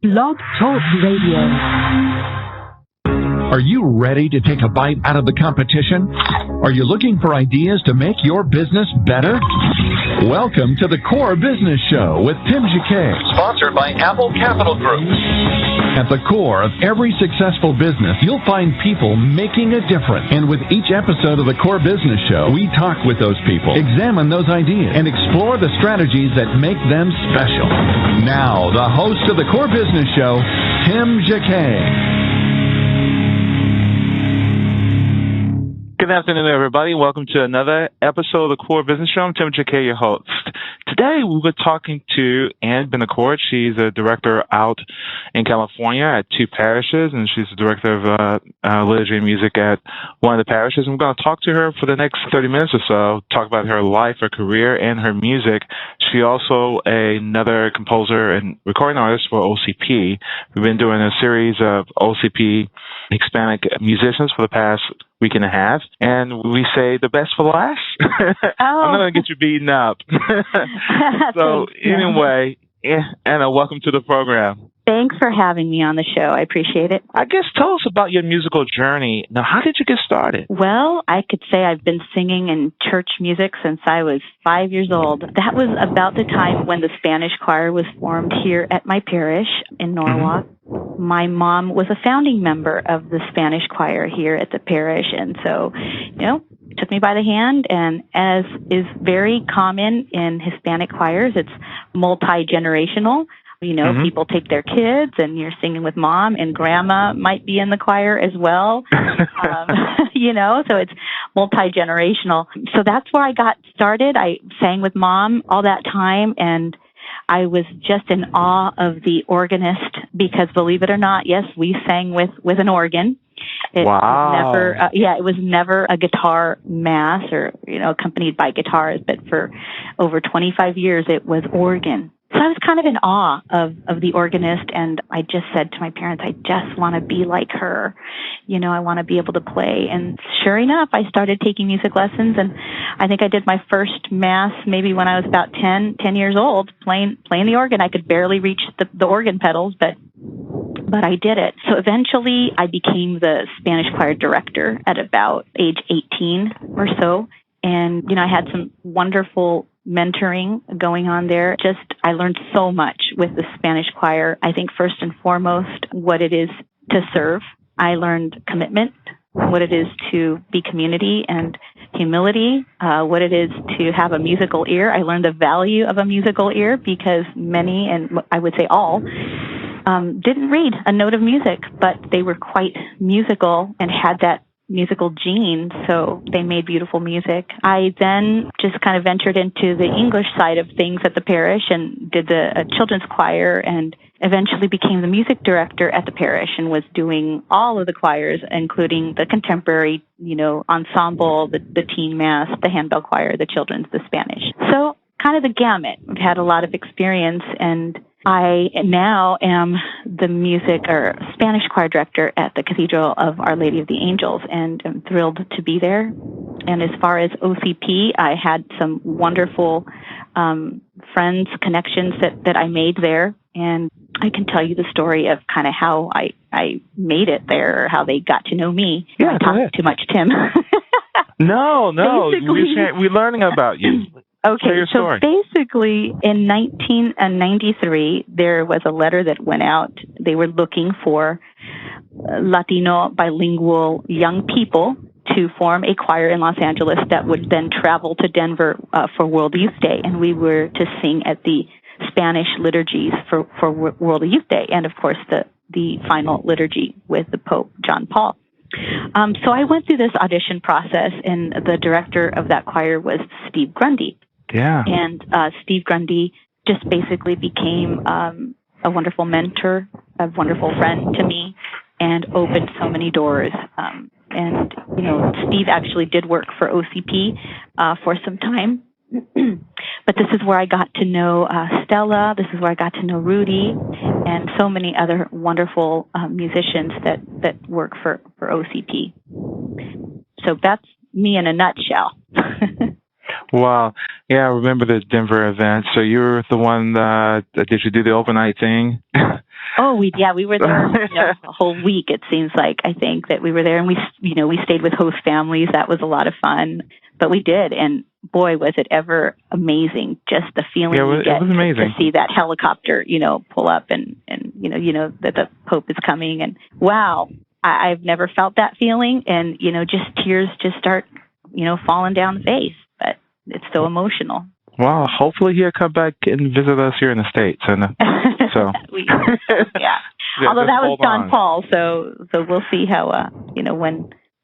Blog Talk Radio. Are you ready to take a bite out of the competition? Are you looking for ideas to make your business better? Welcome to the Core Business Show with Tim Jacquet, sponsored by Apple Capital Group. At the core of every successful business, you'll find people making a difference. And with each episode of the Core Business Show, we talk with those people, examine those ideas, and explore the strategies that make them special. Now, the host of the Core Business Show, Tim Jacquet. Good afternoon, everybody. Welcome to another episode of the Core Business Show. I'm Tim Jacquet, your host. Today, we were talking to Anna Betancourt. She's a director out in California at two parishes, and she's the director of liturgy and music at one of the parishes. And we're going to talk to her for the next 30 minutes or so, talk about her life, her career, and her music. She's also another composer and recording artist for OCP. We've been doing a series of OCP Hispanic musicians for the past week and a half, and we say the best for last. I'm not going to get you beaten up. So anyway, Anna, welcome to the program. Thanks for having me on the show. I appreciate it. I guess tell us about your musical journey. Now, how did you get started? Well, I could say I've been singing in church music since I was 5 years old. That was about the time when the Spanish choir was formed here at my parish in Norwalk. Mm-hmm. My mom was a founding member of the Spanish choir here at the parish, and so, took me by the hand, and as is very common in Hispanic choirs, it's multi-generational. Mm-hmm. People take their kids, and you're singing with mom, and grandma might be in the choir as well. So it's multi-generational. So that's where I got started. I sang with mom all that time, and I was just in awe of the organist because, believe it or not, yes, we sang with an organ. Wow. It was never a guitar mass or, accompanied by guitars, but for over 25 years it was organ. So I was kind of in awe of the organist, and I just said to my parents, I just want to be like her. I want to be able to play. And sure enough, I started taking music lessons, and I think I did my first mass maybe when I was about 10 years old, playing the organ. I could barely reach the organ pedals, but I did it. So eventually I became the Spanish choir director at about age 18 or so. And, I had some wonderful mentoring going on there. I learned so much with the Spanish choir. I think first and foremost, what it is to serve. I learned commitment, what it is to be community, and humility, what it is to have a musical ear. I learned the value of a musical ear because many, and I would say all, didn't read a note of music, but they were quite musical and had that musical gene, so they made beautiful music. I then just kind of ventured into the English side of things at the parish and did the children's choir, and eventually became the music director at the parish and was doing all of the choirs, including the contemporary, ensemble, the teen mass, the handbell choir, the children's, the Spanish. So kind of the gamut. I've had a lot of experience, and I now am the music or Spanish choir director at the Cathedral of Our Lady of the Angels, and I'm thrilled to be there. And as far as OCP, I had some wonderful friends, connections that I made there, and I can tell you the story of kind of how I made it there, or how they got to know me. Yeah, I talked too much, Tim. No, we're learning about you. Okay, so basically in 1993, there was a letter that went out. They were looking for Latino bilingual young people to form a choir in Los Angeles that would then travel to Denver for World Youth Day, and we were to sing at the Spanish liturgies for World Youth Day, and of course the final liturgy with the Pope John Paul. So I went through this audition process, and the director of that choir was Steve Grundy. Yeah. And Steve Grundy just basically became a wonderful mentor, a wonderful friend to me, and opened so many doors. And Steve actually did work for OCP for some time. But this is where I got to know Stella. This is where I got to know Rudy, and so many other wonderful musicians that work for OCP. So that's me in a nutshell. Wow. Yeah, I remember the Denver event. So you were the one did you do the overnight thing? We were there a whole week. It seems like, I think that we were there, and we stayed with host families. That was a lot of fun, but we did, and boy, was it ever amazing! Just the feeling you get to see that helicopter, pull up, and that the Pope is coming, and wow, I've never felt that feeling, and just tears just start falling down the face, but it's so emotional. Well, hopefully he'll come back and visit us here in the States, and so yeah. Although that was John Paul, so we'll see how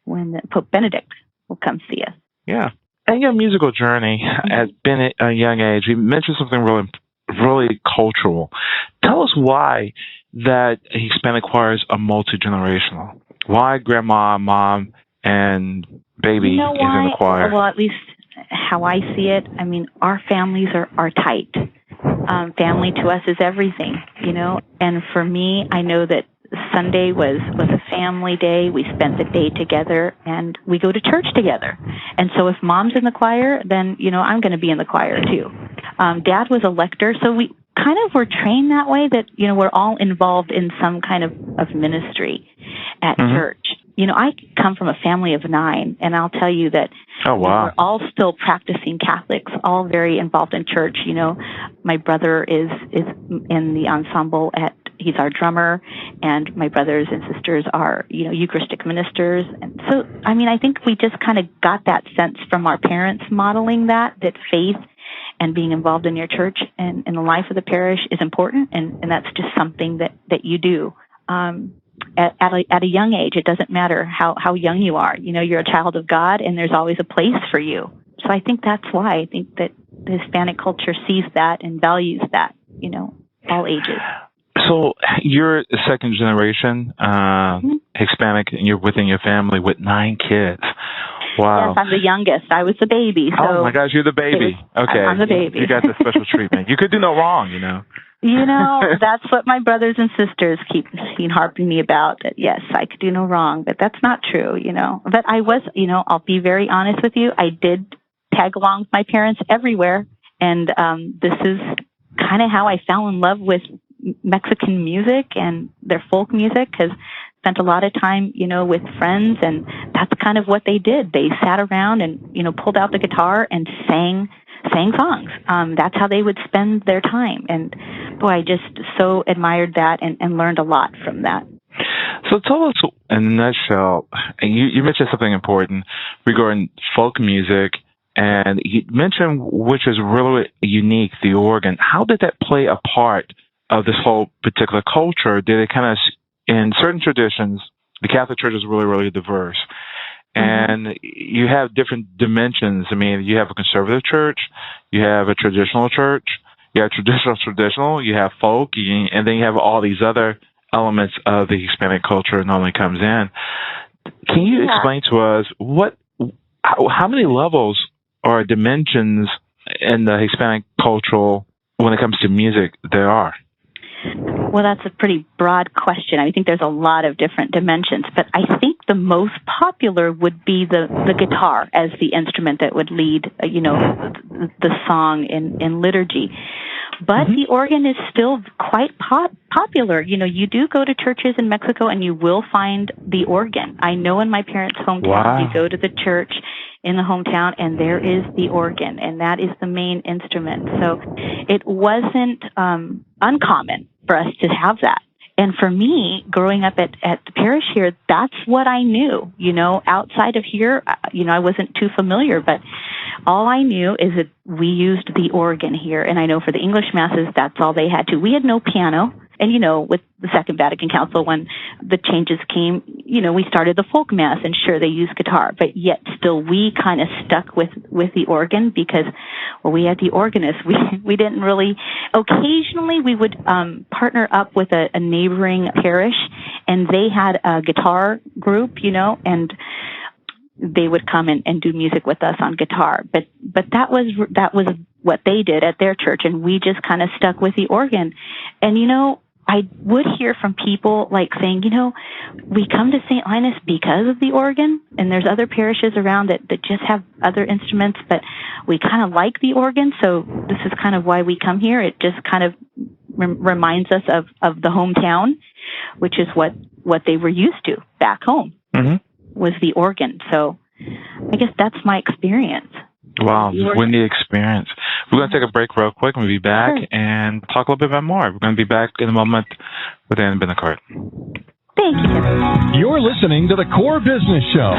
when Pope Benedict will come see us. Yeah, and your musical journey has been at a young age. You mentioned something really cultural. Tell us why that Hispanic choirs are multi-generational. Why grandma, mom, and baby is in the choir? Well, at least how I see it, I mean, our families are tight. Family to us is everything, and for me, I know that Sunday was a family day. We spent the day together, and we go to church together. And so if mom's in the choir, then, I'm going to be in the choir too. Dad was a lector, so we kind of were trained that way, that, we're all involved in some kind of ministry at church. I come from a family of 9, and I'll tell you that we're all still practicing Catholics, all very involved in church. My brother is in the ensemble he's our drummer, and my brothers and sisters are, Eucharistic ministers. And so, I think we just kind of got that sense from our parents modeling that faith and being involved in your church and in the life of the parish is important, and that's just something that you do. At a young age, it doesn't matter how young you are. You're a child of God, and there's always a place for you. So I think that's why I think that the Hispanic culture sees that and values that, all ages. So you're a second generation Hispanic, and you're within your family with 9 kids. Wow. Yes, I'm the youngest. I was the baby. So oh my gosh, you're the baby. Okay. I'm the baby. You got the special treatment. You could do no wrong, That's what my brothers and sisters keep harping me about, that yes, I could do no wrong, but that's not true, But I was, I'll be very honest with you, I did tag along with my parents everywhere, and this is kind of how I fell in love with Mexican music and their folk music, because spent a lot of time, with friends, and that's kind of what they did. They sat around and, pulled out the guitar and sang songs. That's how they would spend their time. And boy, I just so admired that and learned a lot from that. So tell us in a nutshell, you mentioned something important regarding folk music, and you mentioned, which is really unique, the organ. How did that play a part of this whole particular culture? Did it kind of, in certain traditions, the Catholic Church is really, really diverse. And you have different dimensions. You have a conservative church, you have a traditional church, you have traditional, you have folk, and then you have all these other elements of the Hispanic culture that normally comes in. Can you explain to us how many levels or dimensions in the Hispanic culture when it comes to music there are? Well, that's a pretty broad question. I think there's a lot of different dimensions, but I think the most popular would be the guitar as the instrument that would lead, the song in liturgy. But the organ is still quite popular. You do go to churches in Mexico and you will find the organ. I know in my parents' hometown, you go to the church in the hometown and there is the organ, and that is the main instrument. So it wasn't uncommon for us to have that. And for me, growing up at the parish here, that's what I knew. Outside of here, I wasn't too familiar, but all I knew is that we used the organ here. And I know for the English masses, that's all they had to. We had no piano. And, with the Second Vatican Council, when the changes came, we started the folk mass, and sure, they used guitar, but yet still we kind of stuck with the organ because, we had the organist. We didn't really, occasionally we would partner up with a neighboring parish, and they had a guitar group, and they would come and do music with us on guitar. But that was what they did at their church, and we just kind of stuck with the organ. And, I would hear from people saying, we come to St. Linus because of the organ, and there's other parishes around that just have other instruments, but we kind of like the organ, so this is kind of why we come here. It just kind of reminds us of the hometown, which is what they were used to back home, was the organ. So I guess that's my experience. Wow, windy experience. We're going to take a break real quick. We'll be back and talk a little bit about more. We're going to be back in a moment with Anna Betancourt. Thank you. You're listening to the Core Business Show,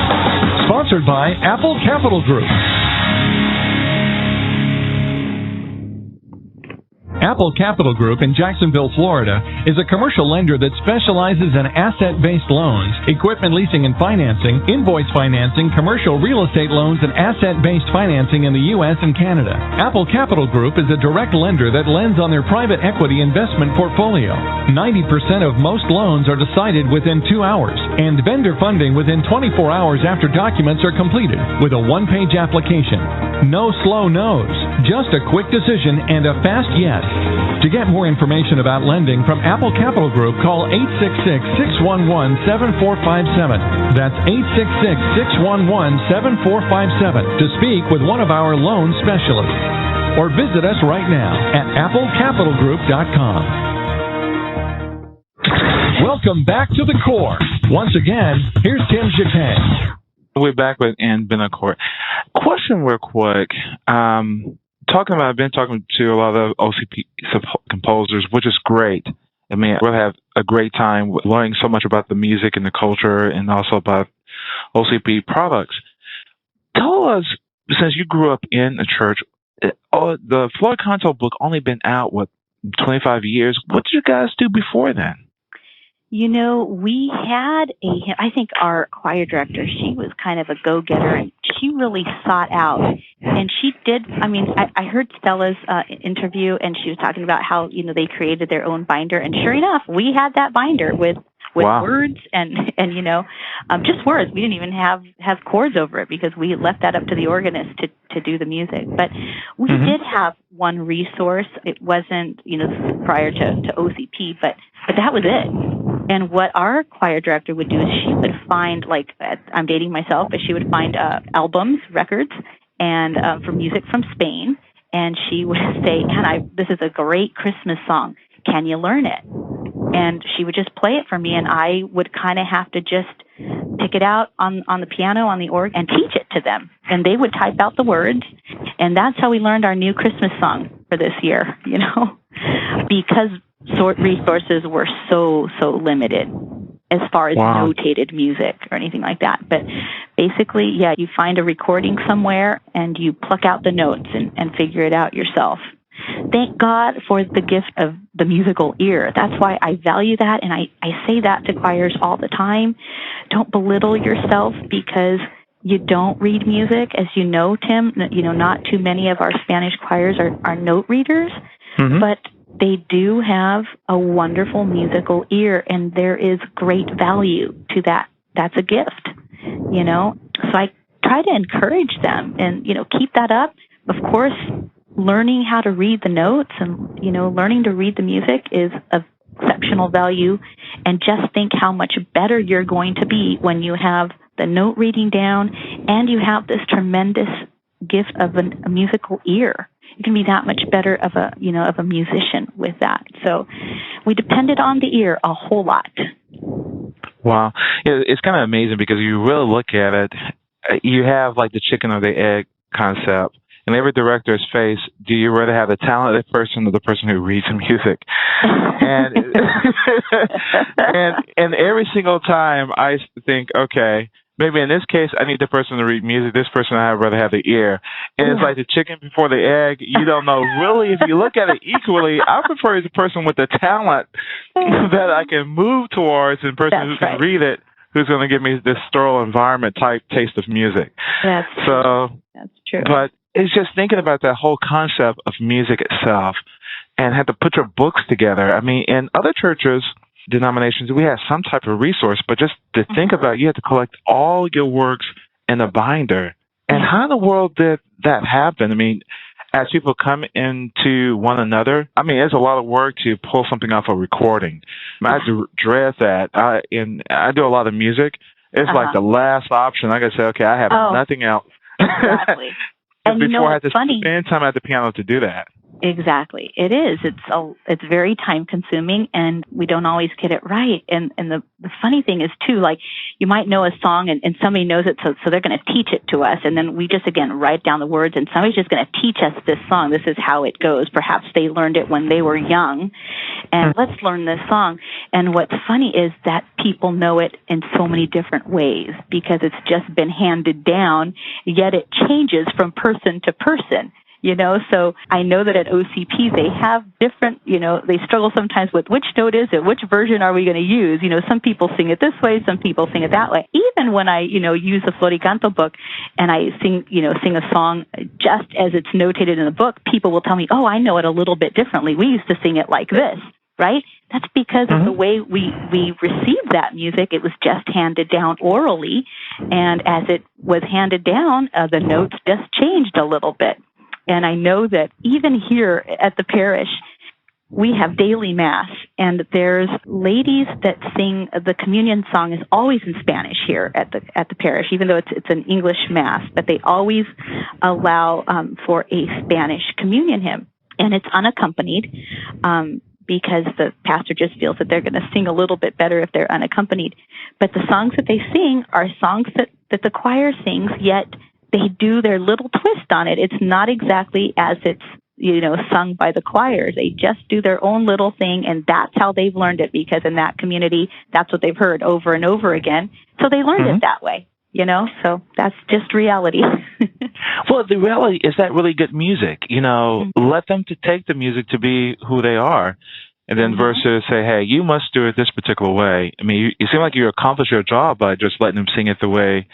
sponsored by Apple Capital Group. Apple Capital Group in Jacksonville, Florida, is a commercial lender that specializes in asset-based loans, equipment leasing and financing, invoice financing, commercial real estate loans, and asset-based financing in the U.S. and Canada. Apple Capital Group is a direct lender that lends on their private equity investment portfolio. 90% of most loans are decided within 2 hours, and vendor funding within 24 hours after documents are completed, with a one-page application. No slow no's, just a quick decision and a fast yes. To get more information about lending from Apple Capital Group, call 866-611-7457. That's 866-611-7457 to speak with one of our loan specialists. Or visit us right now at applecapitalgroup.com. Welcome back to the Core. Once again, here's Tim Jacquet. We're back with Anna Betancourt. Question real quick. I've been talking to a lot of OCP composers, which is great. I mean, we'll have a great time learning so much about the music and the culture and also about OCP products. Tell us, since you grew up in a church, the Floyd Console book only been out, 25 years. What did you guys do before then? You know, we had I think our choir director, she was kind of a go-getter, and she really sought out, and she did, I heard Stella's interview, and she was talking about how, they created their own binder, and sure enough, we had that binder with words and just words. We didn't even have chords over it because we left that up to the organist to do the music. But we did have one resource. It wasn't, prior to OCP, but that was it. And what our choir director would do is she would find, I'm dating myself, but she would find albums, records, and for music from Spain. And she would say, Anna, this is a great Christmas song. Can you learn it? And she would just play it for me, and I would kind of have to just pick it out on the piano, on the org, and teach it to them. And they would type out the words, and that's how we learned our new Christmas song for this year, because resources were so limited as far as notated music or anything like that. But basically, you find a recording somewhere, and you pluck out the notes and figure it out yourself. Thank God for the gift of the musical ear. That's why I value that, and I say that to choirs all the time. Don't belittle yourself because you don't read music. As you know, Tim, not too many of our Spanish choirs are note readers, but they do have a wonderful musical ear, and there is great value to that. That's a gift, So I try to encourage them and, keep that up. Of course, learning how to read the notes and, learning to read the music is of exceptional value. And just think how much better you're going to be when you have the note reading down and you have this tremendous gift of a musical ear. You can be that much better of a musician with that. So we depended on the ear a whole lot. Wow. It's kind of amazing because you really look at it, you have the chicken or the egg concept. In every director's face, do you rather have the talented person or the person who reads the music? And and every single time I think, okay, maybe in this case I need the person to read music. This person I'd rather have the ear. And it's like the chicken before the egg. You don't know really. If you look at it equally, I prefer the person with the talent that I can move towards, and the person who can read it, who's going to give me this sterile environment type taste of music. That's true. But it's just thinking about that whole concept of music itself and have to put your books together. I mean, in other churches, denominations, we have some type of resource, but just to think about, you have to collect all your works in a binder. And how in the world did that happen? I mean, as people come into one another, there's a lot of work to pull something off a recording. I dread that. I do a lot of music. It's like the last option. I got to say, okay, I have nothing else. Exactly. And before I had to spend time at the piano to do that. Exactly. It is. It's very time consuming, and we don't always get it right. And the funny thing is too, like, you might know a song and somebody knows it, so they're going to teach it to us, and then we just again write down the words, and somebody's just going to teach us this song. This is how it goes. Perhaps they learned it when they were young, and let's learn this song. And what's funny is that people know it in so many different ways because it's just been handed down. Yet it changes from person to person. So I know that at OCP they have different, they struggle sometimes with which note is it, which version are we going to use? Some people sing it this way, some people sing it that way. Even when I, use the Floricanto book and I sing a song just as it's notated in the book, people will tell me, oh, I know it a little bit differently. We used to sing it like this, right? That's because of the way we received that music. It was just handed down orally. And as it was handed down, the notes just changed a little bit. And I know that even here at the parish, we have daily mass, and there's ladies that sing. The communion song is always in Spanish here at the parish, even though it's an English mass. But they always allow for a Spanish communion hymn, and it's unaccompanied because the pastor just feels that they're going to sing a little bit better if they're unaccompanied. But the songs that they sing are songs that the choir sings, yet they do their little twist on it. It's not exactly as it's, sung by the choir. They just do their own little thing, and that's how they've learned it, because in that community, that's what they've heard over and over again. So they learned it that way, so that's just reality. Well, the reality is that really good music, let them to take the music to be who they are. And then versus say, hey, you must do it this particular way. I mean, you seem like you accomplished your job by just letting them sing it the way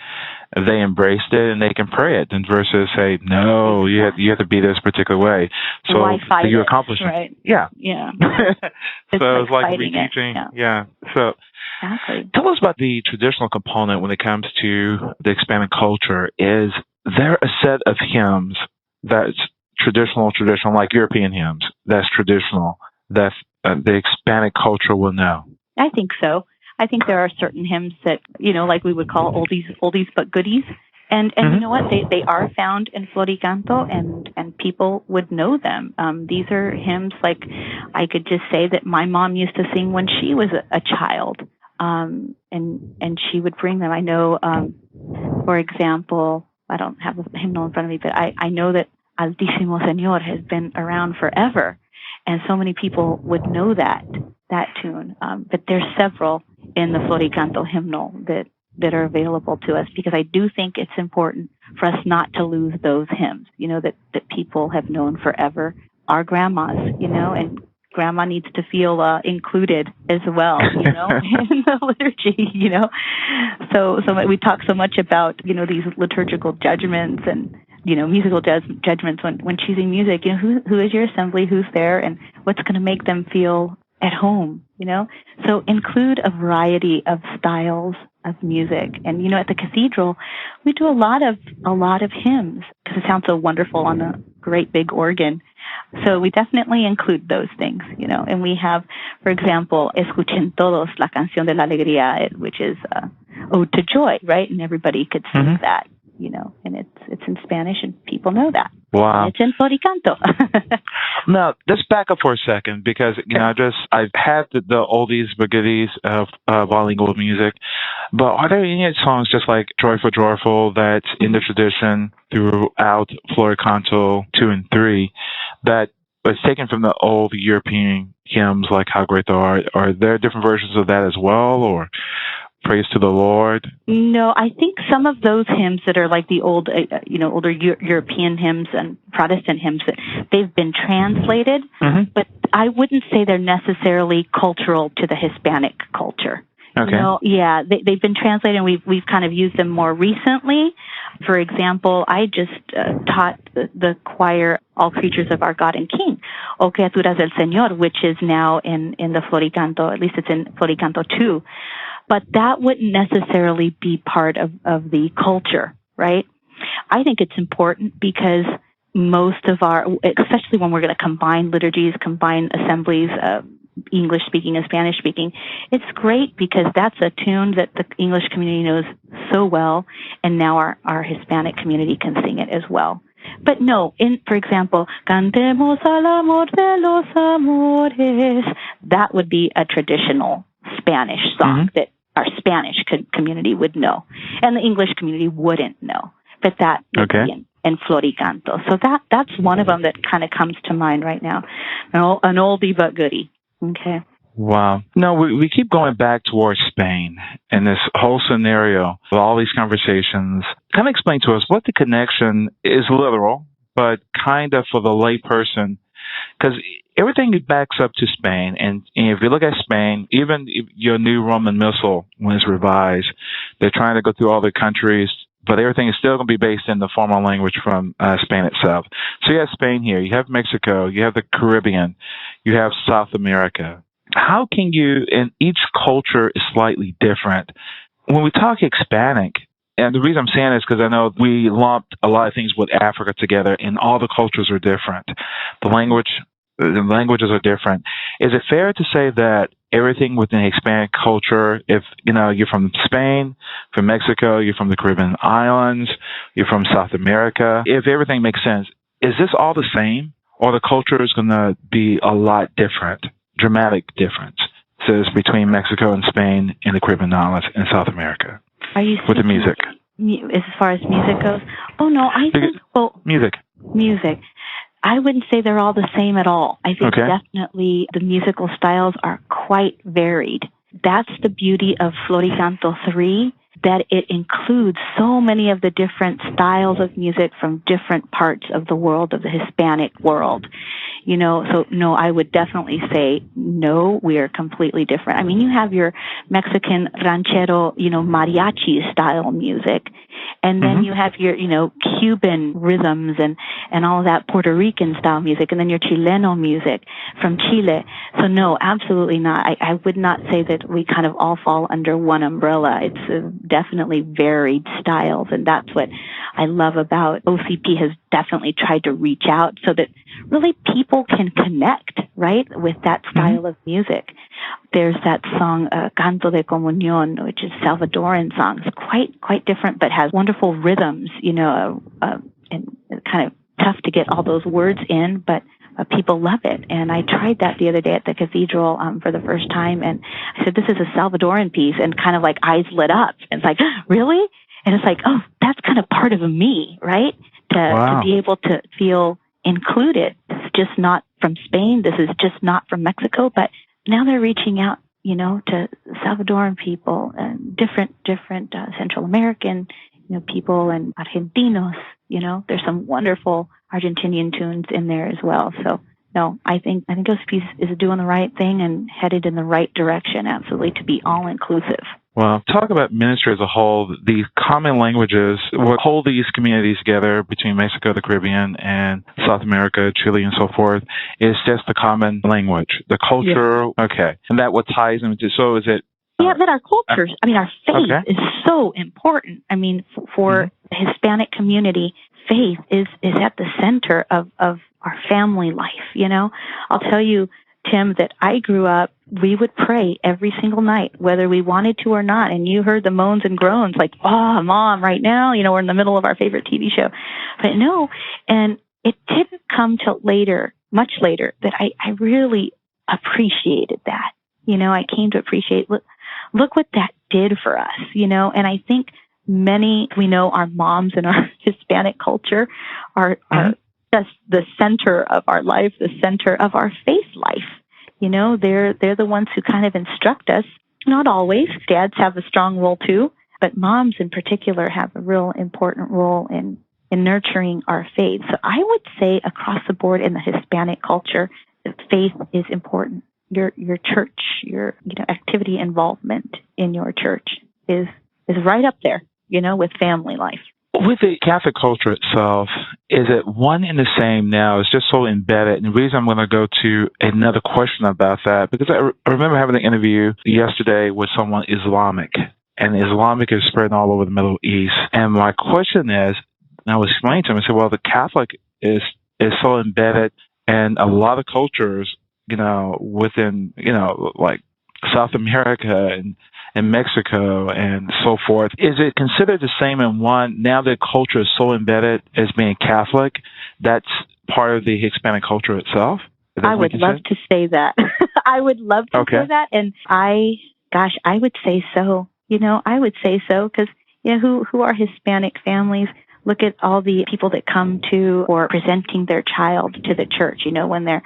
they embraced it and they can pray it. And versus say, no, you have to be this particular way. So why fight you it? accomplished it. Right. Yeah. Yeah. So it's like reteaching. Yeah. So exactly. Tell us about the traditional component when it comes to the Hispanic culture. Is there a set of hymns that's traditional, like European hymns, that's traditional, that the Hispanic culture will know? I think so. I think there are certain hymns that, like we would call oldies but goodies. And you know what? They are found in Floricanto, and people would know them. These are hymns like I could just say that my mom used to sing when she was a child. And she would bring them. I know, for example, I don't have the hymnal in front of me, but I know that Altísimo Señor has been around forever. And so many people would know that tune. But there's several in the Floricanto hymnal that are available to us, because I do think it's important for us not to lose those hymns, that people have known forever. Our grandmas, and grandma needs to feel included as well, in the liturgy, So we talk so much about, these liturgical judgments and, musical judgments when choosing music. Who is your assembly, who's there, and what's going to make them feel at home, So include a variety of styles of music. And, at the cathedral, we do a lot of hymns because it sounds so wonderful on a great big organ. So we definitely include those things, And we have, for example, Escuchen Todos la Canción de la Alegría, which is Ode to Joy, right? And everybody could sing that, and it's in Spanish and people know that. Wow. It's in Floricanto. Now, let's back up for a second because, I've had the oldies but goodies of bilingual music, but are there any songs just like Joyful, that's in the tradition throughout Floricanto 2 and 3 that was taken from the old European hymns like How Great Thou Art? Are there different versions of that as well, or Praise to the Lord? No, I think some of those hymns that are like the old, older European hymns and Protestant hymns, that they've been translated, but I wouldn't say they're necessarily cultural to the Hispanic culture. Okay. They've been translated, and we've kind of used them more recently. For example, I just taught the choir All Creatures of Our God and King, O Criaturas del Señor, which is now in the Floricanto, at least it's in Floricanto 2. But that wouldn't necessarily be part of the culture, right? I think it's important because most of especially when we're going to combine liturgies, combine assemblies, English-speaking and Spanish-speaking, it's great because that's a tune that the English community knows so well, and now our Hispanic community can sing it as well. But no, for example, Cantemos al amor de los amores, that would be a traditional Spanish song that our Spanish community would know, and the English community wouldn't know. But that would be in Floricanto. So that's one of them that kind of comes to mind right now. An oldie but goodie. Okay. Wow. No, we keep going back towards Spain and this whole scenario with all these conversations. Kind of explain to us what the connection is literal, but kind of for the lay person, because everything backs up to Spain. And if you look at Spain, even your new Roman Missal, when it's revised, they're trying to go through all the countries, but everything is still going to be based in the formal language from Spain itself. So you have Spain here, you have Mexico, you have the Caribbean, you have South America. How can you, and each culture is slightly different. When we talk Hispanic, and the reason I'm saying is because I know we lumped a lot of things with Africa together, and all the cultures are different. The languages are different. Is it fair to say that everything within Hispanic culture, if you're from Spain, from Mexico, you're from the Caribbean islands, you're from South America, if everything makes sense, is this all the same, or the culture is going to be a lot different? Dramatic differences between Mexico and Spain and the Caribbean islands and South America. Are you with the music? As far as music goes? Oh no, I think music. I wouldn't say they're all the same at all. I think definitely the musical styles are quite varied. That's the beauty of Floricanto 3, that it includes so many of the different styles of music from different parts of the world, of the Hispanic world. So no, I would definitely say no, we are completely different. I mean, you have your Mexican ranchero, mariachi style music, and then you have your, Cuban rhythms and all of that Puerto Rican style music, and then your Chileno music from Chile. So no, absolutely not. I would not say that we kind of all fall under one umbrella. It's definitely varied styles, and that's what I love about OCP has definitely tried to reach out so that really people can connect, right, with that style of music. There's that song, Canto de Comunión, which is Salvadoran song. It's quite different, but has wonderful rhythms, and kind of tough to get all those words in, but people love it. And I tried that the other day at the cathedral for the first time, and I said, this is a Salvadoran piece, and kind of like eyes lit up. And it's like, really? And it's like, oh, that's kind of part of me, right? To be able to feel included. It's just not from Spain. This is just not from Mexico. But now they're reaching out, to Salvadoran people and different Central American, people and Argentinos. There's some wonderful Argentinian tunes in there as well. So no, I think OCP is doing the right thing and headed in the right direction, absolutely, to be all inclusive. Well, talk about ministry as a whole. These common languages, what hold these communities together between Mexico, the Caribbean, and South America, Chile, and so forth, is just the common language, the culture. Yeah. Okay. And that what ties them to, so is it? Yeah, but our cultures, our faith is so important. For the Hispanic community, faith is at the center of our family life, I'll tell you, Tim, that I grew up, we would pray every single night, whether we wanted to or not. And you heard the moans and groans like, oh, Mom, right now, we're in the middle of our favorite TV show. But no, and it didn't come till later, much later, that I really appreciated that. I came to appreciate, look what that did for us, and I think we know our moms in our Hispanic culture are just the center of our life, the center of our faith life. They're the ones who kind of instruct us. Not always. Dads have a strong role too, but moms in particular have a real important role in nurturing our faith. So I would say across the board in the Hispanic culture, faith is important. Your church, your activity involvement in your church is right up there, with family life. With the Catholic culture itself, is it one and the same now? It's just so embedded. And the reason I'm going to go to another question about that, because I remember having an interview yesterday with someone Islamic, and Islamic is spreading all over the Middle East. And my question is, and I was explaining to him, I said, well, the Catholic is so embedded, and a lot of cultures, within, like South America in Mexico and so forth. Is it considered the same in one? Now that culture is so embedded as being Catholic, that's part of the Hispanic culture itself? I would love to say that. I would love to say that. And I would say so. I would say so because, who are Hispanic families? Look at all the people that come to or presenting their child to the church. When they're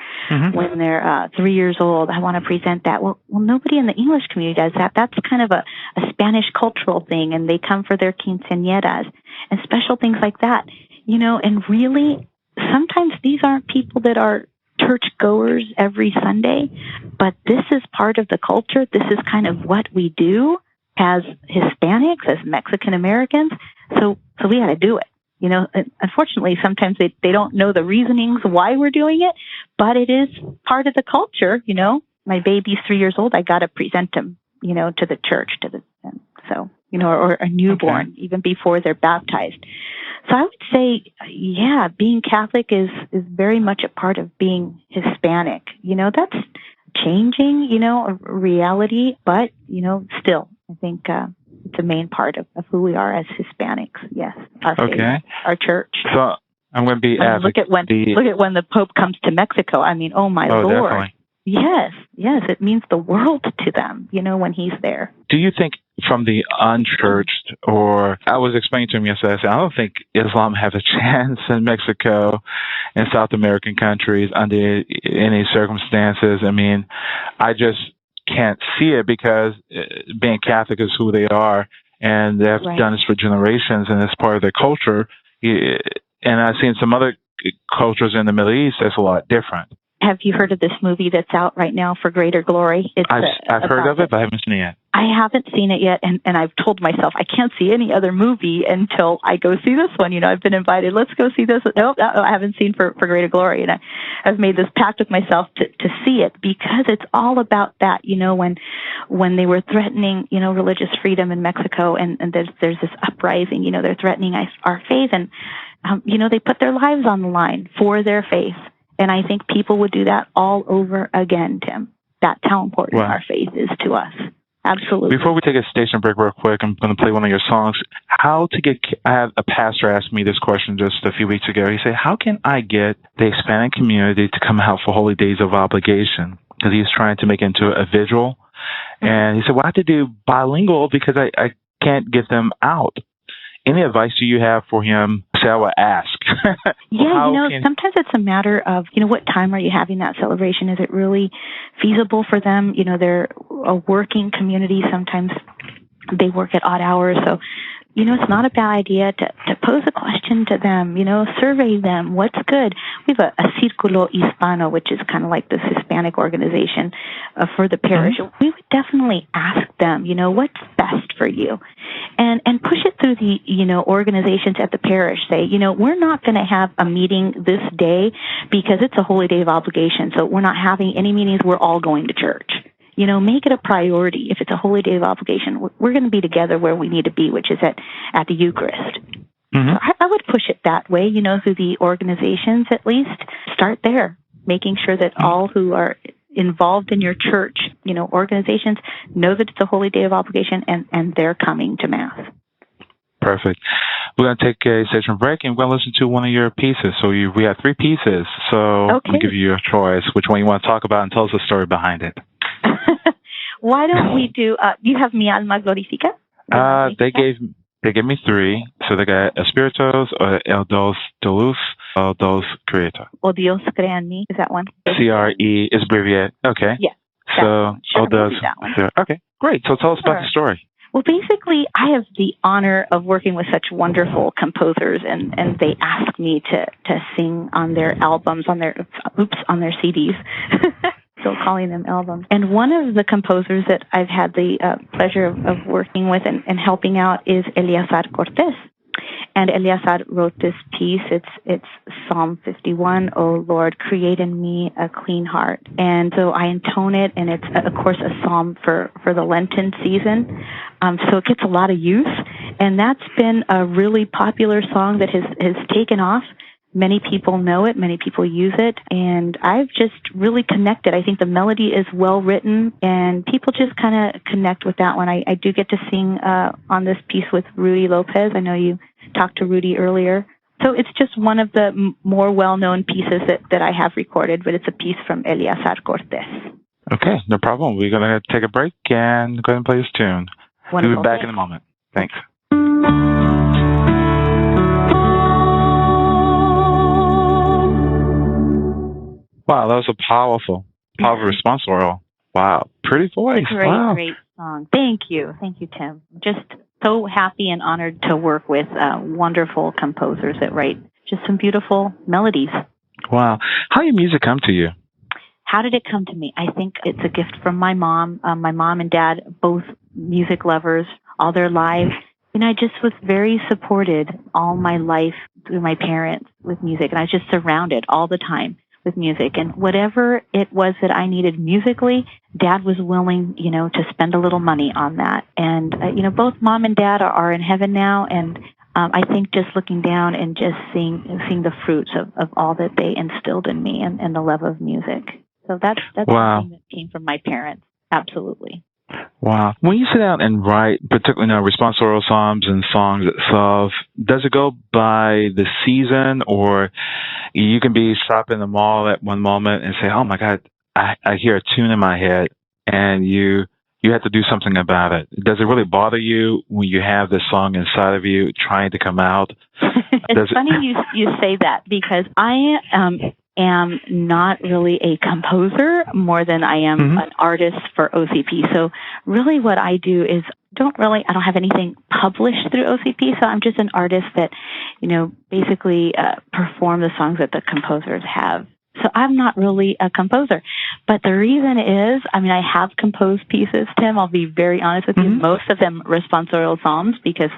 3 years old, I want to present that. Well, nobody in the English community does that. That's kind of a Spanish cultural thing, and they come for their quinceañeras and special things like that. And really, sometimes these aren't people that are church goers every Sunday, but this is part of the culture. This is kind of what we do as Hispanics, as Mexican Americans. So we got to do it. Unfortunately, sometimes they don't know the reasonings why we're doing it, but it is part of the culture. My baby's 3 years old. I got to present him, to the church, or a newborn, even before they're baptized. So I would say, being Catholic is very much a part of being Hispanic. That's changing, a reality, but, still, I think it's a main part of who we are as Hispanics. Yes, our faith, our church. So I'm going to be look at when the Pope comes to Mexico. I mean, oh my Lord. Definitely. Yes, it means the world to them, when he's there. Do you think from the unchurched, or I was explaining to him yesterday, I said, I don't think Islam has a chance in Mexico and South American countries under any circumstances. I mean, I just can't see it because being Catholic is who they are, and they've done this for generations, and it's part of their culture. And I've seen some other cultures in the Middle East that's a lot different. Have you heard of this movie that's out right now, For Greater Glory? I've heard of it, but I haven't seen it yet. I haven't seen it yet, and I've told myself I can't see any other movie until I go see this one. I've been invited, let's go see this. No, I haven't seen For Greater Glory, and I've made this pact with myself to see it because it's all about that. When they were threatening, religious freedom in Mexico, and there's this uprising. They're threatening our faith, and they put their lives on the line for their faith. And I think people would do that all over again, Tim. That's how important our faith is to us. Absolutely. Before we take a station break real quick, I'm going to play one of your songs. I had a pastor ask me this question just a few weeks ago. He said, how can I get the Hispanic community to come out for Holy Days of Obligation? Because he's trying to make it into a vigil. And he said, well, I have to do bilingual because I can't get them out. Any advice do you have for him? Say, I would ask. Sometimes it's a matter of, what time are you having that celebration? Is it really feasible for them? They're a working community. Sometimes they work at odd hours. So, it's not a bad idea to pose a question to them, survey them. What's good? We have a Círculo Hispano, which is kind of like this Hispanic organization for the parish. Mm-hmm. We would definitely ask them, what's best for you? And push it through the, organizations at the parish. Say, we're not going to have a meeting this day because it's a holy day of obligation. So we're not having any meetings. We're all going to church. Make it a priority. If it's a holy day of obligation, we're going to be together where we need to be, which is at the Eucharist. Mm-hmm. So I would push it that way, through the organizations at least. Start there, making sure that all who are involved in your church, organizations, know that it's a holy day of obligation and they're coming to Mass. Perfect. We're going to take a station break and we're going to listen to one of your pieces. So we have 3 pieces. So I'm going to give you a choice which one you want to talk about and tell us the story behind it. Why don't we do, you have Mi Alma Glorifica? They gave me 3. So they got Espíritus, El Dios de Luz, El Dios Creator. O Dios crea en mí. Is that one? CRE is abbreviated. Okay. Yeah. So, El Dios. Okay, great. So tell us about the story. Well, basically, I have the honor of working with such wonderful composers, and they ask me to sing on their albums, on their CDs. Still calling them albums. And one of the composers that I've had the pleasure of working with and helping out is Eleazar Cortés. And Eleazar wrote this piece. It's Psalm 51, O Lord, create in me a clean heart. And so I intone it, and it's, of course, a psalm for the Lenten season. So it gets a lot of use. And that's been a really popular song that has taken off. Many people know it, many people use it, and I've just really connected. I think the melody is well written, and people just kind of connect with that one. I do get to sing on this piece with Rudy Lopez. I know you talked to Rudy earlier. So it's just one of the more well-known pieces that I have recorded, but it's a piece from Eleazar Cortés. Okay, no problem. We're going to take a break and go ahead and play this tune. Wonderful. We'll be back in a moment. Thanks. Wow, that was a powerful response, Laurel. Wow, pretty voice. Great song. Thank you, Tim. Just so happy and honored to work with wonderful composers that write just some beautiful melodies. Wow. How did music come to you? How did it come to me? I think it's a gift from my mom. My mom and dad, both music lovers all their lives. And I just was very supported all my life through my parents with music. And I was just surrounded all the time with music. And whatever it was that I needed musically, Dad was willing, to spend a little money on that. And, both Mom and Dad are in heaven now. And I think just looking down and just seeing the fruits of all that they instilled in me and the love of music. So that's wow. something that came from my parents. Absolutely. Wow. When you sit down and write, particularly responsorial psalms and songs itself, does it go by the season, or you can be shopping in the mall at one moment and say, oh my God, I hear a tune in my head, and you have to do something about it. Does it really bother you when you have this song inside of you trying to come out? It's funny you say that, because I am not really a composer more than I am an artist for OCP. So really what I do is I don't have anything published through OCP, so I'm just an artist that, basically perform the songs that the composers have. So I'm not really a composer. But the reason is, I have composed pieces, Tim. I'll be very honest with you. Most of them responsorial psalms, because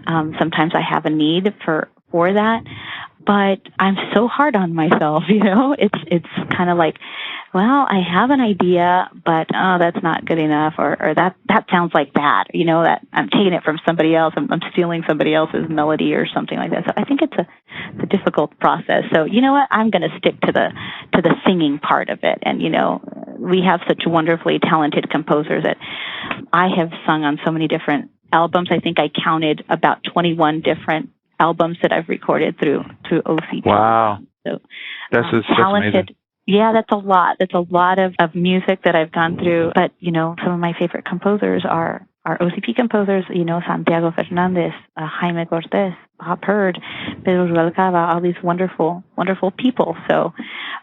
sometimes I have a need for that. But I'm so hard on myself, It's kind of like, well, I have an idea, but that's not good enough, or that sounds like that, that I'm taking it from somebody else. I'm stealing somebody else's melody or something like that. So I think it's a difficult process. So you know what? I'm going to stick to the singing part of it. And we have such wonderfully talented composers that I have sung on so many different albums. I think I counted about 21 different albums that I've recorded through OCP. Wow. So that's talented. amazing. Yeah, that's a lot. That's a lot of music that I've gone through. But, some of my favorite composers are OCP composers, Santiago Fernandez, Jaime Cortés, Bob Hurd, Pedro Rubalcaba, all these wonderful, wonderful people. So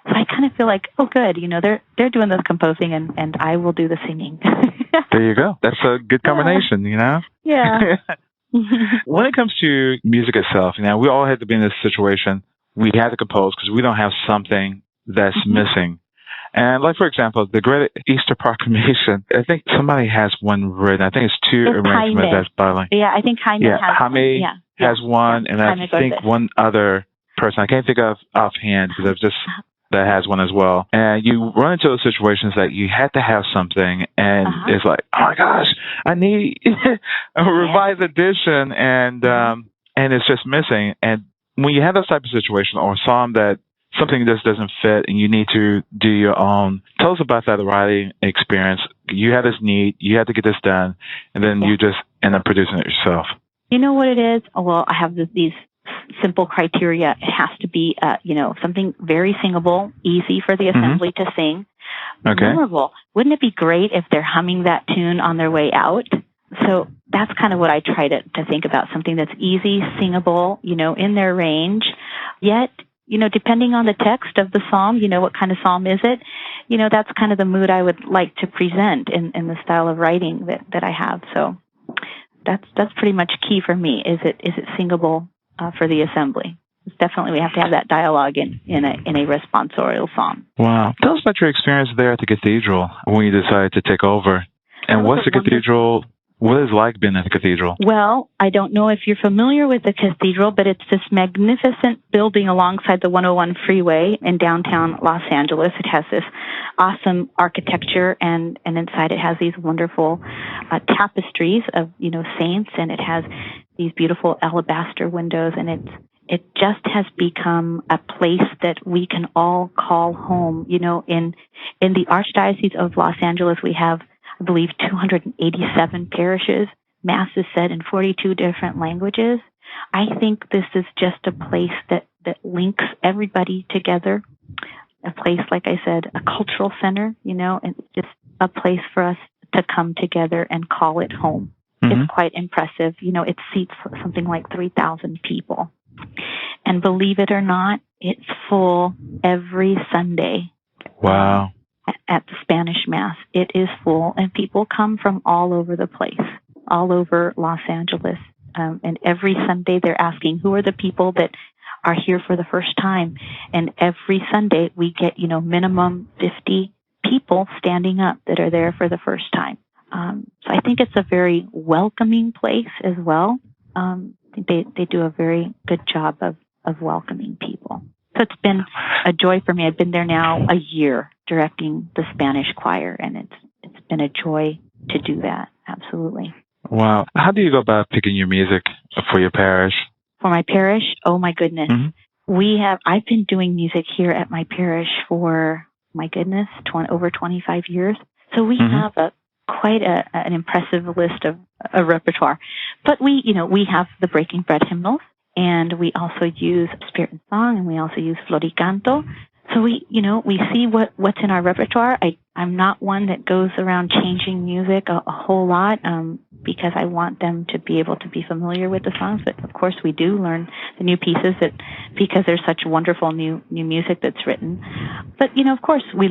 I kind of feel like, oh, good, they're doing the composing and I will do the singing. There you go. That's a good combination, Yeah. When it comes to music itself, we all had to be in this situation. We had to compose because we don't have something that's missing. And for example, the Great Easter Proclamation, I think somebody has one written. I think it's two arrangements that's bilingual. Yeah, I think Jaime has Jaime has one, and I think one other person. I can't think of offhand because I've just that has one as well. And you run into those situations that you had to have something, and it's like, oh my gosh, I need a revised edition, and it's just missing. And when you have that type of situation, or some that something just doesn't fit and you need to do your own, tell us about that writing experience. You had this need, you had to get this done, and then you just end up producing it yourself. You know what it is? Well, I have these simple criteria. It has to be, something very singable, easy for the assembly to sing, memorable. Wouldn't it be great if they're humming that tune on their way out? So that's kind of what I try to think about, something that's easy, singable, in their range, yet, depending on the text of the psalm, what kind of psalm is it? That's kind of the mood I would like to present in the style of writing that I have. So that's pretty much key for me. Is it singable for the assembly? It's definitely, we have to have that dialogue in a responsorial psalm. Wow. Tell us about your experience there at the cathedral when you decided to take over. And what's the cathedral? What is it like being at the cathedral? Well, I don't know if you're familiar with the cathedral, but it's this magnificent building alongside the 101 freeway in downtown Los Angeles. It has this awesome architecture, and inside it has these wonderful tapestries of, saints, and it has these beautiful alabaster windows, and it just has become a place that we can all call home. You know, in the Archdiocese of Los Angeles, we have, I believe, 287 parishes. Mass is said in 42 different languages. I think this is just a place that links everybody together. A place, like I said, a cultural center, you know, and just a place for us to come together and call it home. Mm-hmm. It's quite impressive. You know, it seats something like 3,000 people. And believe it or not, it's full every Sunday. Wow. At the Spanish Mass. It is full, and people come from all over the place, all over Los Angeles. And every Sunday they're asking, who are the people that are here for the first time? And every Sunday we get, you know, minimum 50 people standing up that are there for the first time. So I think it's a very welcoming place as well. I think they do a very good job of welcoming people. So it's been a joy for me. I've been there now a year directing the Spanish choir, and it's been a joy to do that. Absolutely. Wow. How do you go about picking your music for your parish? For my parish? Oh my goodness. Mm-hmm. I've been doing music here at my parish for, my goodness, over 25 years. So we have quite an impressive list of a repertoire. But we have the Breaking Bread hymnals, and we also use Spirit and Song, and we also use Floricanto. So we see what's in our repertoire. I'm not one that goes around changing music a whole lot, because I want them to be able to be familiar with the songs. But of course, we do learn the new pieces because there's such wonderful new music that's written. But of course, we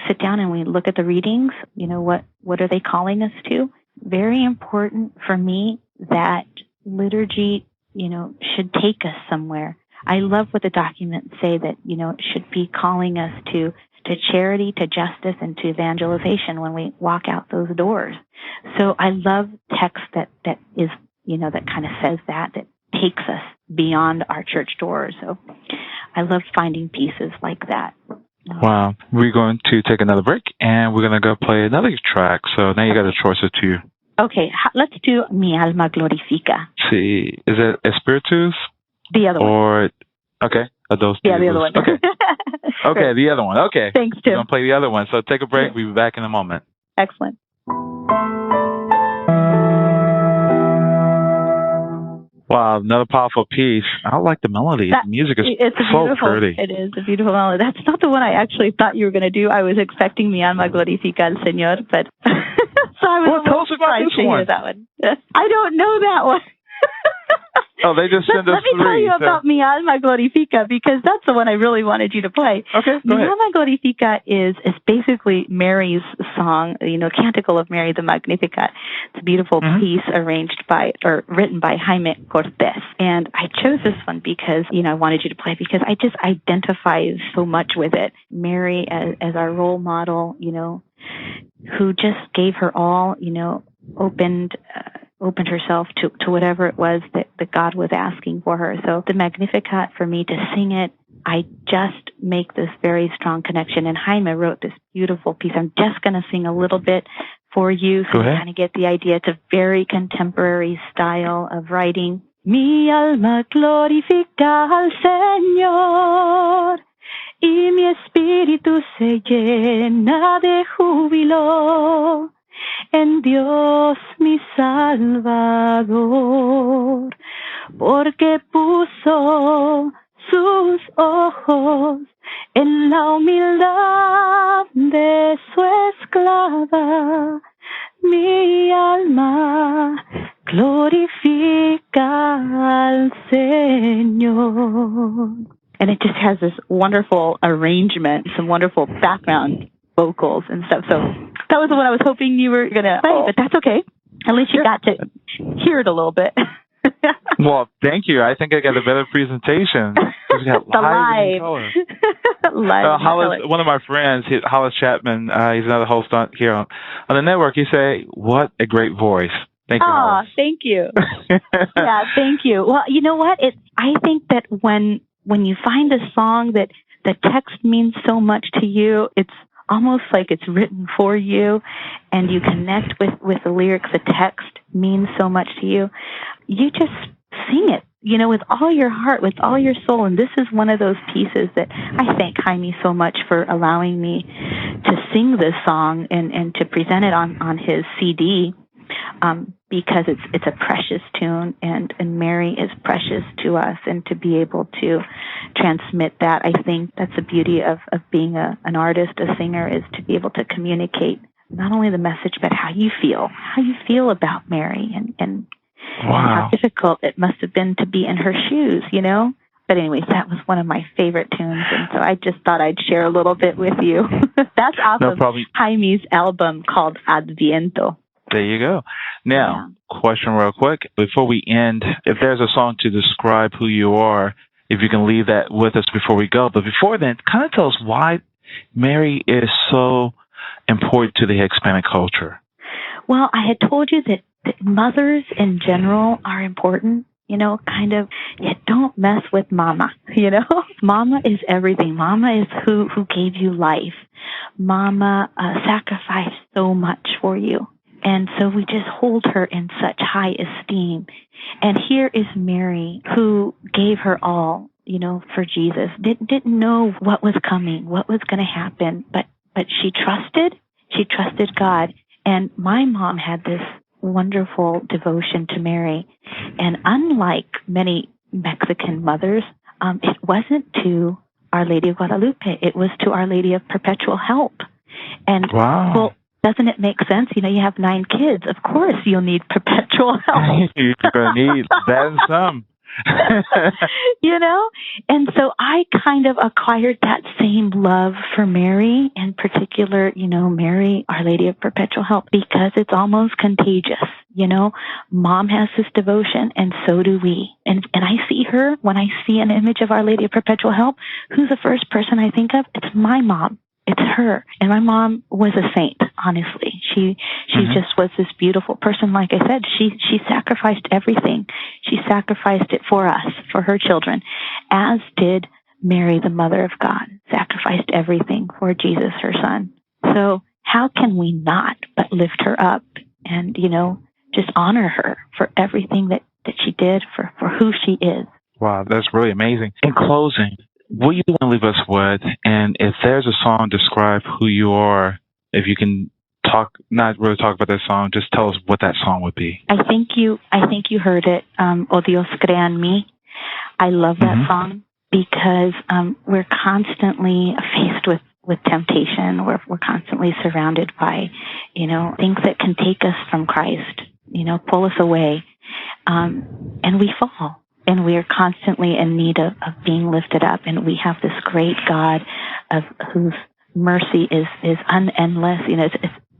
sit down and we look at the readings. What are they calling us to? Very important for me that liturgy, should take us somewhere. I love what the documents say that, it should be calling us to charity, to justice, and to evangelization when we walk out those doors. So I love text that is, that kind of says that takes us beyond our church doors. So I love finding pieces like that. Wow. We're going to take another break, and we're going to go play another track. So now you got a choice of two. Okay, let's do Mi Alma Glorifica. See, is it Espiritus? The other one. Okay. Are those the other one. Okay. Okay, the other one. Okay. Thanks, Tim. We're going to play the other one. So take a break. We'll be back in a moment. Excellent. Wow, another powerful piece. I like the melody. The music is so pretty. It is a beautiful melody. That's not the one I actually thought you were going to do. I was expecting Mi Alma Glorifica al Señor, but so I was tell us about this one. That one. I don't know that one. Oh, they just sent us three. Let me tell you about Mi Alma Glorifica, because that's the one I really wanted you to play. Okay, go ahead. Mi Alma Glorifica is basically Mary's song, Canticle of Mary the Magnificat. It's a beautiful piece written by Jaime Cortés. And I chose this one because, I wanted you to play because I just identify so much with it. Mary as our role model, who just gave her all, opened herself to whatever it was that God was asking for her. So the Magnificat, for me to sing it, I just make this very strong connection. And Jaime wrote this beautiful piece. I'm just going to sing a little bit for you so you kind of get the idea. It's a very contemporary style of writing. Mi alma glorifica al Señor, y mi espíritu se llena de júbilo en Dios mi Salvador, porque puso sus ojos en la humildad de su esclava. Mi alma glorifica al Señor. And it just has this wonderful arrangement, some wonderful background vocals and stuff. So that was the one I was hoping you were going to play, but that's okay. At least you got to hear it a little bit. Well, thank you. I think I got a better presentation. We got live. Hollis, one of my friends, Hollis Chapman, he's another host here on the network. He say, "What a great voice." Thank you, Hollis. Thank you. Yeah, thank you. Well, you know what? I think that when you find a song that the text means so much to you, it's almost like it's written for you, and you connect with the lyrics. The text means so much to you. You just sing it. with all your heart, with all your soul. And this is one of those pieces that I thank Jaime so much for allowing me to sing this song and to present it on his CD, because it's a precious tune, and Mary is precious to us. And to be able to transmit that, I think that's the beauty of being an artist, a singer, is to be able to communicate not only the message, but how you feel about Mary, and how difficult it must have been to be in her shoes, But anyways, that was one of my favorite tunes, and so I just thought I'd share a little bit with you. That's off of Jaime's album called Adviento. There you go. Now, question real quick, before we end, if there's a song to describe who you are, if you can leave that with us before we go. But before then, kind of tell us why Mary is so important to the Hispanic culture. Well, I had told you that mothers in general are important, you don't mess with mama, Mama is everything. Mama is who gave you life. Mama sacrificed so much for you. And so we just hold her in such high esteem. And here is Mary, who gave her all, for Jesus. Didn't know what was coming, what was going to happen, but she trusted God. And my mom had this wonderful devotion to Mary. And unlike many Mexican mothers, it wasn't to Our Lady of Guadalupe. It was to Our Lady of Perpetual Help. And well, doesn't it make sense? You have 9 kids. Of course you'll need perpetual help. You're going to need that and some. And so I kind of acquired that same love for Mary, in particular, Mary, Our Lady of Perpetual Help, because it's almost contagious. Mom has this devotion, and so do we. And I see her, when I see an image of Our Lady of Perpetual Help, who's the first person I think of? It's my mom. It's her. And my mom was a saint, honestly. She just was this beautiful person. Like I said, she sacrificed everything. She sacrificed it for us, for her children, as did Mary, the Mother of God, sacrificed everything for Jesus, her son. So how can we not but lift her up and, just honor her for everything that she did, for who she is? Wow, that's really amazing. In closing, what do you want to leave us with? And if there's a song, describe who you are. If you can not really talk about that song, just tell us what that song would be. I think you heard it, O Dios crea en mí. I love that song because we're constantly faced with temptation. We're constantly surrounded by, things that can take us from Christ, pull us away, and we fall. And we are constantly in need of being lifted up. And we have this great God of whose mercy is endless.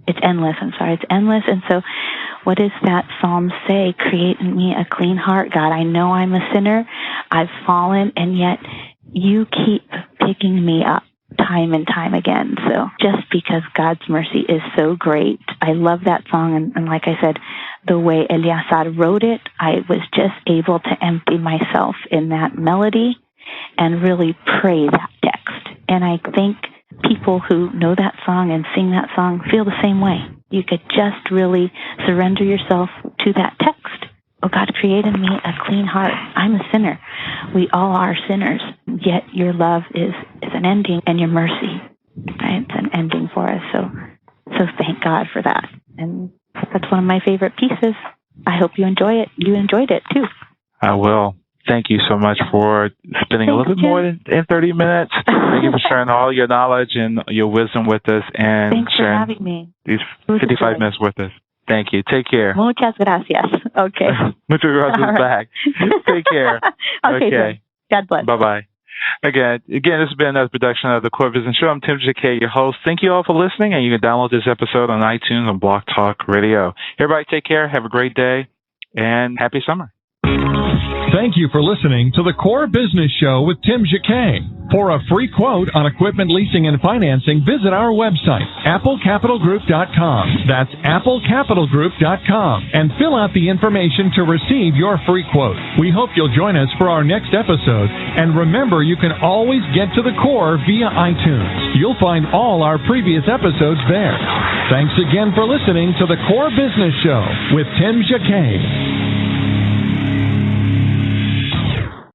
It's endless. It's endless. And so what does that psalm say? Create in me a clean heart, God. I know I'm a sinner. I've fallen, and yet you keep picking me up time and time again. So just because God's mercy is so great, I love that song. And like I said, the way Eleazar wrote it, I was just able to empty myself in that melody and really pray that text. And I think people who know that song and sing that song feel the same way. You could just really surrender yourself to that text. Oh, God, create in me a clean heart. I'm a sinner. We all are sinners. Yet your love is an ending, and your mercy, right? It's an ending for us. So thank God for that. And that's one of my favorite pieces. I hope you enjoy it. You enjoyed it too. I will. Thank you so much for spending a little bit more than 30 minutes. Thank you for sharing all your knowledge and your wisdom with us, and thanks for having me. These 55 minutes with us. Thank you. Take care. Muchas gracias. Okay. Muchas gracias back. Take care. Okay. God bless. Bye-bye. Again, this has been another production of the Core Business Show. I'm Tim Jacquet, your host. Thank you all for listening, and you can download this episode on iTunes and Blog Talk Radio. Everybody take care. Have a great day, and happy summer. Thank you for listening to the Core Business Show with Tim Jacquet. For a free quote on equipment leasing and financing, visit our website, applecapitalgroup.com. That's applecapitalgroup.com. And fill out the information to receive your free quote. We hope you'll join us for our next episode. And remember, you can always get to the Core via iTunes. You'll find all our previous episodes there. Thanks again for listening to the Core Business Show with Tim Jacquet.